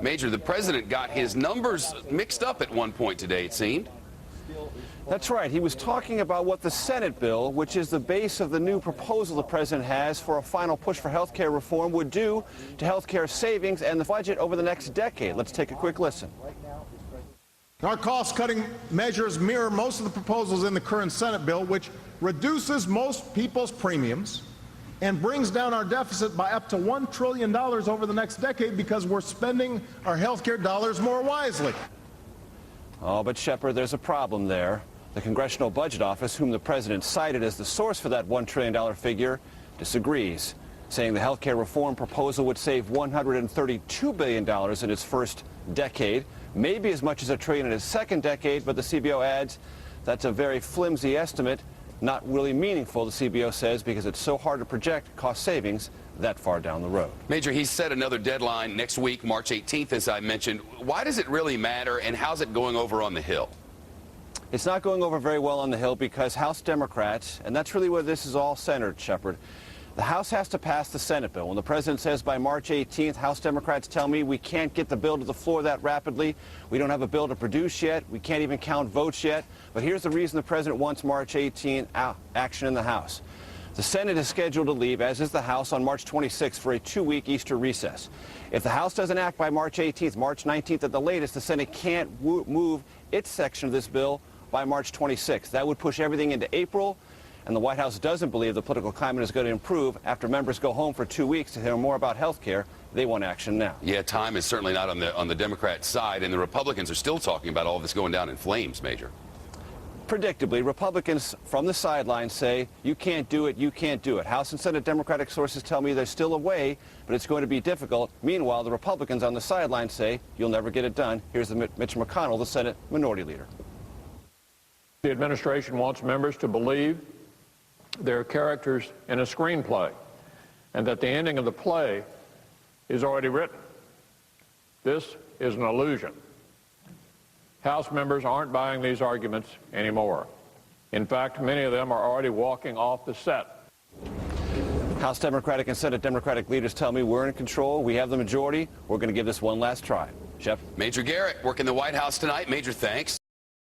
Major, the president got his numbers mixed up at one point today, it seemed. That's right. He was talking about what the Senate bill, which is the base of the new proposal the president has for a final push for health care reform, would do to health care savings and the budget over the next decade. Let's take a quick listen. Our cost-cutting measures mirror most of the proposals in the current Senate bill, which reduces most people's premiums and brings down our deficit by up to $1 trillion over the next decade because we're spending our health care dollars more wisely. Oh, but Shepard, there's a problem there. The Congressional Budget Office, whom the president cited as the source for that $1 trillion figure, disagrees, saying the health care reform proposal would save $132 billion in its first decade, maybe as much as $1 trillion in its second decade, but the CBO adds that's a very flimsy estimate, not really meaningful, the CBO says, because it's so hard to project cost savings that far down the road. Major, he set another deadline next week, March 18th, as I mentioned. Why does it really matter, and how's it going over on the Hill? It's not going over very well on the Hill because House Democrats, and that's really where this is all centered, Shepard, the House has to pass the Senate bill. When the president says by March 18th, House Democrats tell me we can't get the bill to the floor that rapidly. We don't have a bill to produce yet. We can't even count votes yet. But here's the reason the president wants March 18th action in the House. The Senate is scheduled to leave, as is the House, on March 26th for a 2-week Easter recess. If the House doesn't act by March 18th, March 19th at the latest, the Senate can't move its section of this bill by March 26th. That would push everything into April, and the White House doesn't believe the political climate is going to improve after members go home for 2 weeks to hear more about health care. They want action now. Yeah, time is certainly not on the Democrat side, and the Republicans are still talking about all this going down in flames, Major. Predictably, Republicans from the sidelines say, you can't do it, you can't do it. House and Senate Democratic sources tell me there's still a way, but it's going to be difficult. Meanwhile, the Republicans on the sidelines say, you'll never get it done. Here's Mitch McConnell, the Senate Minority Leader. The administration wants members to believe they're characters in a screenplay and that the ending of the play is already written. This is an illusion. House members aren't buying these arguments anymore. In fact, many of them are already walking off the set. House Democratic and Senate Democratic leaders tell me we're in control, we have the majority, we're going to give this one last try. Shep? Major Garrett working the White House tonight. Major, thanks.